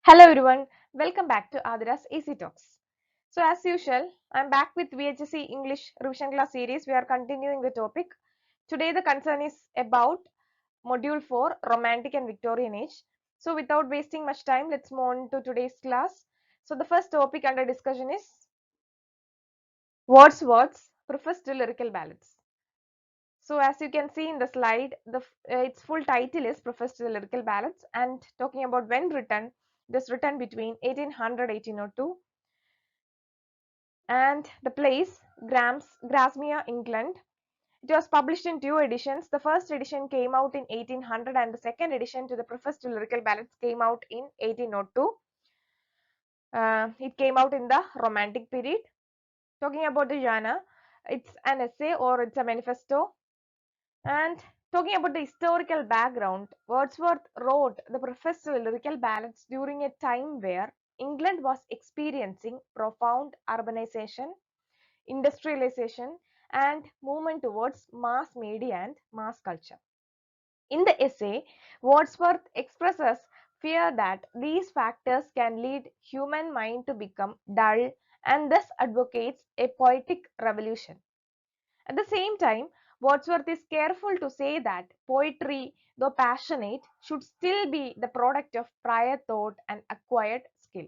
Hello everyone, welcome back to Adira's Easy Talks. So as usual, I'm back with VHSC English revision class series. We are continuing the topic. Today the concern is about module 4 Romantic and Victorian Age. So without wasting much time, let's move on to today's class. So the first topic under discussion is Wordsworth's prefers to lyrical ballads. So as you can see in the slide, its full title is Preface to the Lyrical Ballads, and talking about when written, it was written between 1800 1802, and the place Grasmere, England. It was published in two editions. The first edition came out in 1800 and the second edition to the Preface to Lyrical Ballads came out in 1802. It came out in the Romantic period. Talking about the genre, it's an essay or it's a manifesto. And talking about the historical background, Wordsworth wrote the Preface to Lyrical Ballads during a time where England was experiencing profound urbanization, industrialization, and movement towards mass media and mass culture. In the essay, Wordsworth expresses fear that these factors can lead human mind to become dull and thus advocates a poetic revolution. At the same time, Wordsworth is careful to say that poetry, though passionate, should still be the product of prior thought and acquired skill.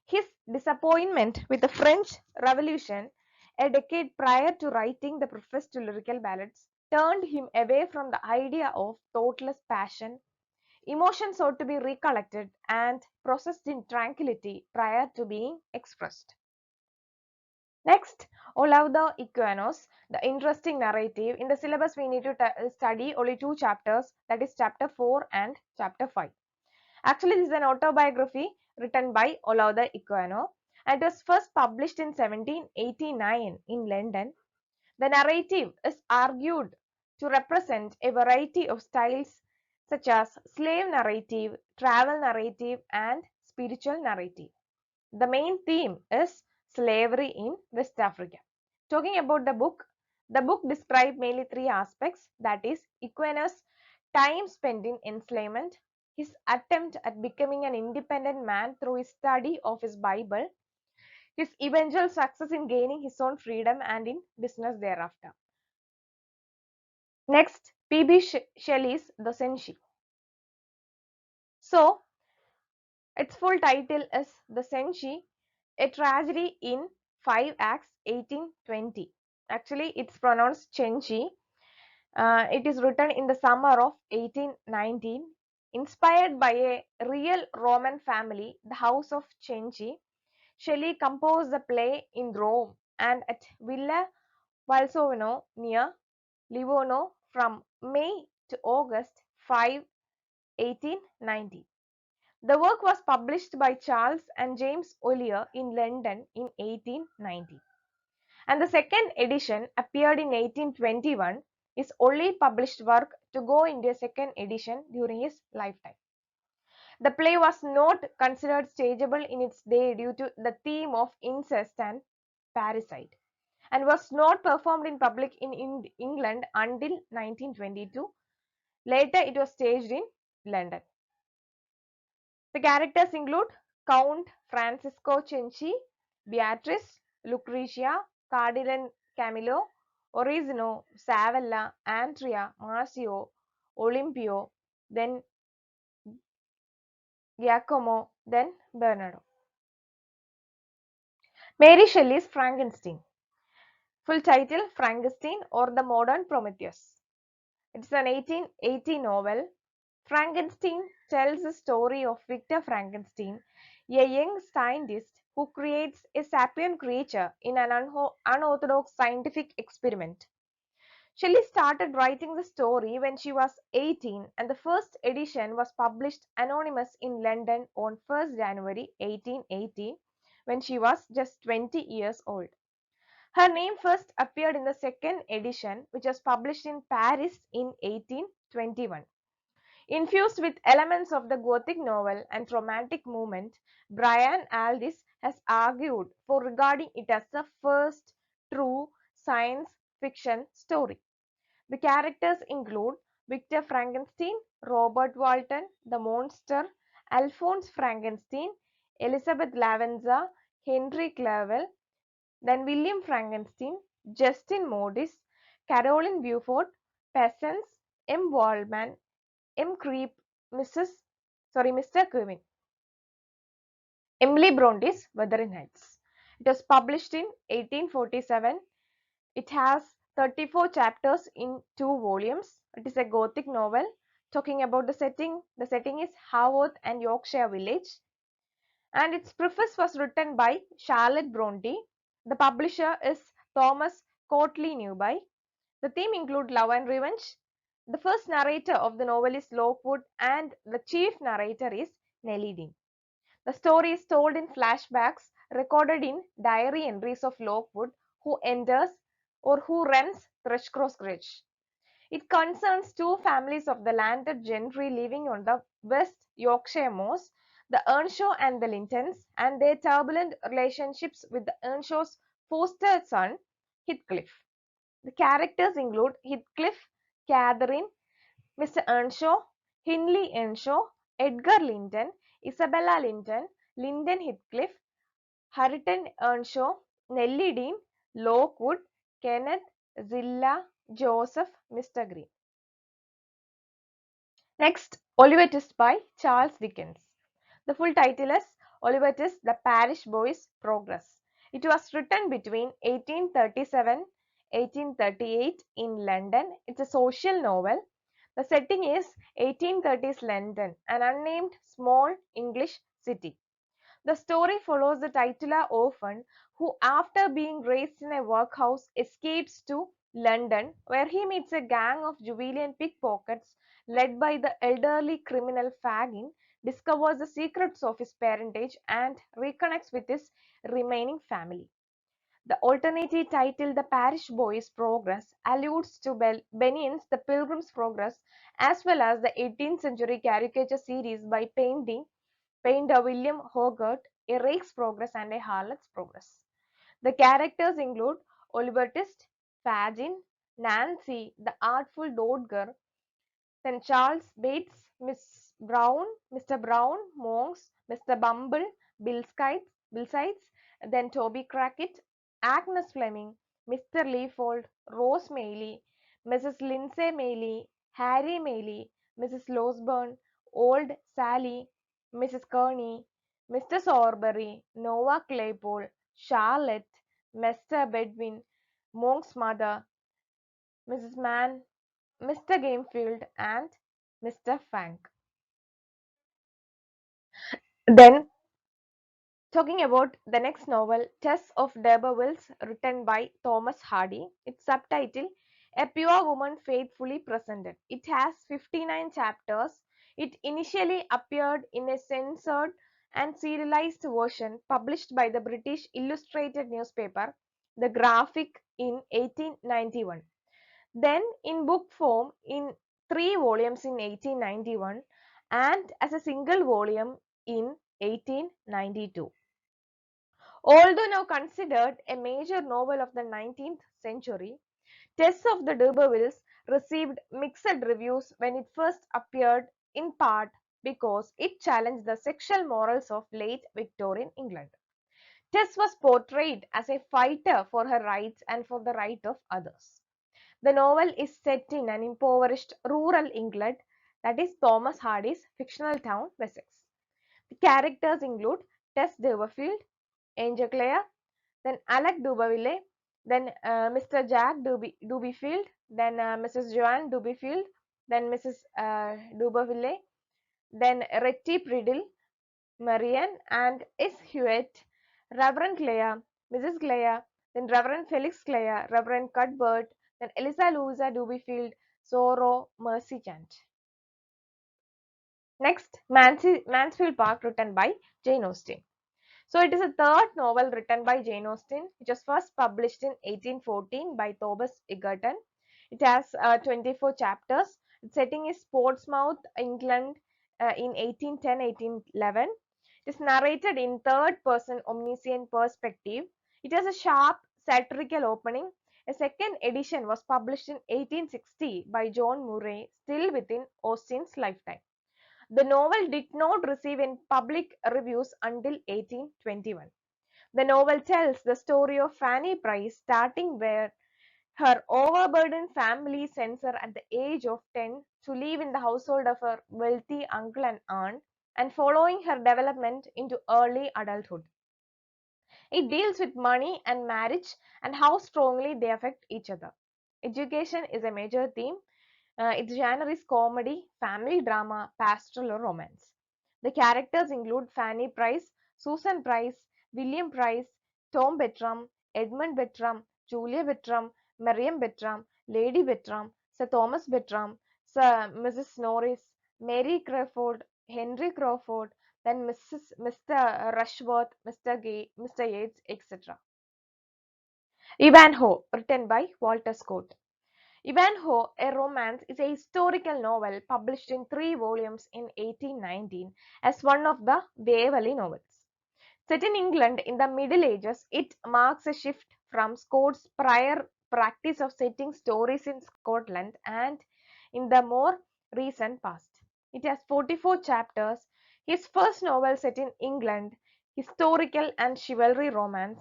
His disappointment with the French Revolution, a decade prior to writing the preface to Lyrical Ballads, turned him away from the idea of thoughtless passion. Emotions ought to be recollected and processed in tranquility prior to being expressed. Next, Olav the Equinos, the interesting narrative. In the syllabus, we need to study only two chapters, that is chapter 4 and chapter 5. Actually, this is an autobiography written by Olav the Equiano, and it was first published in 1789 in London. The narrative is argued to represent a variety of styles such as slave narrative, travel narrative, and spiritual narrative. The main theme is slavery in West Africa. Talking about the book describes mainly three aspects, that is, Equinos' time spent in enslavement, his attempt at becoming an independent man through his study of his Bible, his eventual success in gaining his own freedom and in business thereafter. Next, P.B. Shelley's The Senshi. So, its full title is The Senshi, a tragedy in 5 acts, 1820. Actually, it's pronounced Chenchi. It is written in the summer of 1819. Inspired by a real Roman family, the House of Cenci, Shelley composed the play in Rome and at Villa Valsovino near Livorno from May to August 5, 1890. The work was published by Charles and James Ollier in London in 1890, and the second edition appeared in 1821, his only published work to go into a second edition during his lifetime. The play was not considered stageable in its day due to the theme of incest and parricide, and was not performed in public in England until 1922. Later, it was staged in London. The characters include Count Francisco Cenci, Beatrice, Lucretia, Cardinal Camillo, Orizino, Savella, Andrea, Marcio, Olimpio, then Giacomo, then Bernardo. Mary Shelley's Frankenstein. Full title Frankenstein or the Modern Prometheus. It's an 1880 novel. Frankenstein tells the story of Victor Frankenstein, a young scientist who creates a sapient creature in an unorthodox scientific experiment. Shelley started writing the story when she was 18, and the first edition was published anonymous in London on 1st January 1880 when she was just 20 years old. Her name first appeared in the second edition, which was published in Paris in 1821. Infused with elements of the Gothic novel and Romantic movement, Brian Aldiss has argued for regarding it as the first true science fiction story. The characters include Victor Frankenstein, Robert Walton, the monster, Alphonse Frankenstein, Elizabeth Lavenza, Henry Clavell, then William Frankenstein, Justin Modis, Caroline Beaufort, Peasants, M. Waldman, M. Creep, Mr. Kevin. Emily Bronte's Wuthering Heights. It was published in 1847. It has 34 chapters in 2 volumes. It is a Gothic novel talking about the setting. The setting is Haworth and Yorkshire Village. And its preface was written by Charlotte Bronte. The publisher is Thomas Cotley Newby. The theme includes love and revenge. The first narrator of the novel is Lockwood and the chief narrator is Nellie Dean. The story is told in flashbacks recorded in diary entries of Lockwood, who enters or who runs Thrushcross Ridge. It concerns two families of the landed gentry living on the West Yorkshire moors, the Earnshaw and the Lintons, and their turbulent relationships with the Earnshaw's foster son, Heathcliff. The characters include Heathcliff, Catherine, Mr. Earnshaw, Hindley Earnshaw, Edgar Linton, Isabella Linton, Lyndon Heathcliff, Hareton Earnshaw, Nellie Dean, Lockwood, Kenneth, Zillah, Joseph, Mr. Green. Next, Oliver Twist by Charles Dickens. The full title is Oliver Twist, The Parish Boy's Progress. It was written between 1837 1838 in London. It's a social novel. The setting is 1830s London, an unnamed small English city. The story follows the titular orphan who, after being raised in a workhouse, escapes to London, where he meets a gang of Julian pickpockets led by the elderly criminal Fagin, discovers the secrets of his parentage, and reconnects with his remaining family. The alternative title, The Parish Boy's Progress, alludes to Bunyan's The Pilgrim's Progress, as well as the 18th century caricature series by painter William Hogarth, A Rake's Progress and A Harlot's Progress. The characters include Oliver Twist, Fagin, Nancy, the artful Dodger, then Charles Bates, Miss Brown, Mr. Brown, Monks, Mr. Bumble, Bill Sides, then Toby Crackit, Agnes Fleming, Mr. Leafold, Rose Maylie, Mrs. Lindsay Maylie, Harry Maylie, Mrs. Losburn, Old Sally, Mrs. Kearney, Mr. Sorbury, Noah Claypole, Charlotte, Mr. Bedwin, Monk's mother, Mrs. Mann, Mr. Gamefield, and Mr. Fank. Then, talking about the next novel, Tess of D'Urbervilles, written by Thomas Hardy. Its subtitle, A Pure Woman Faithfully Presented. It has 59 chapters. It initially appeared in a censored and serialized version published by the British illustrated newspaper, The Graphic, in 1891. Then in book form in 3 volumes in 1891 and as a single volume in 1892. Although now considered a major novel of the 19th century, Tess of the D'Urbervilles received mixed reviews when it first appeared, in part because it challenged the sexual morals of late Victorian England. Tess was portrayed as a fighter for her rights and for the right of others. The novel is set in an impoverished rural England, that is Thomas Hardy's fictional town, Wessex. The characters include Tess D'Urberville, Angel Clare, then Alec Duberville, then Mr. Jack Dubyfield, then Mrs. Joanne Dubyfield, then Mrs. Duberville, then Retty Priddle, Marian and S. Hewitt, Reverend Clare, Mrs. Clare, then Reverend Felix Clare, Reverend Cuthbert, then Eliza Louisa Dubyfield, Zorro Merchant. Next, Mansfield Park, written by Jane Austen. So it is a third novel written by Jane Austen, which was first published in 1814 by Thomas Egerton. It has 24 chapters. Its setting is Portsmouth, England, in 1810-1811. It is narrated in third-person omniscient perspective. It has a sharp satirical opening. A second edition was published in 1860 by John Murray, still within Austen's lifetime. The novel did not receive in public reviews until 1821. The novel tells the story of Fanny Price starting where her overburdened family sends her at the age of 10 to live in the household of her wealthy uncle and aunt, and following her development into early adulthood. It deals with money and marriage and how strongly they affect each other. Education is a major theme. Its genre is comedy, family drama, pastoral, or romance. The characters include Fanny Price, Susan Price, William Price, Tom Bertram, Edmund Bertram, Julia Bertram, Miriam Bertram, Lady Bertram, Sir Thomas Bertram, Sir Mrs. Norris, Mary Crawford, Henry Crawford, then Mr. Rushworth, Mr. Yates, etc. Ivanhoe, written by Walter Scott. Ivanhoe, a Romance, is a historical novel published in 3 volumes in 1819 as one of the Waverley novels. Set in England in the Middle Ages, it marks a shift from Scott's prior practice of setting stories in Scotland and in the more recent past. It has 44 chapters. His first novel set in England, historical and chivalry romance.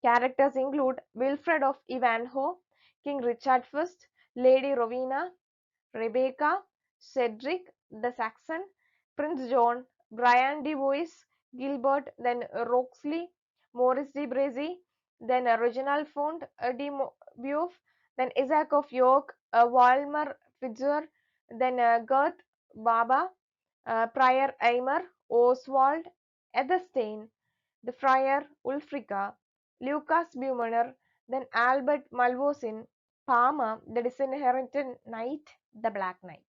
Characters include Wilfred of Ivanhoe, King Richard I, Lady Rowena, Rebecca, Cedric the Saxon, Prince John, Brian de Bois, Gilbert, then Roxley, Maurice de Bracy, then Reginald Font de Beauf, then Isaac of York, Walmer Fitzer, then Gert Baba, Prior Eimer, Oswald, Ethelstein, the Friar Ulfrica, Lucas Bumoner, then Albert Malvoisin, Palmer, the Disinherited Knight, the Black Knight.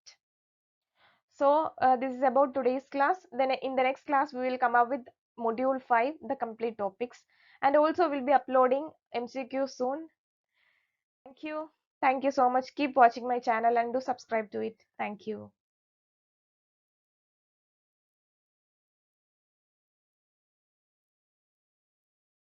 So this is about today's class. Then in the next class we will come up with module 5, the complete topics, and also we'll be uploading MCQ soon. Thank you. Thank you so much. Keep watching my channel and do subscribe to it. Thank you.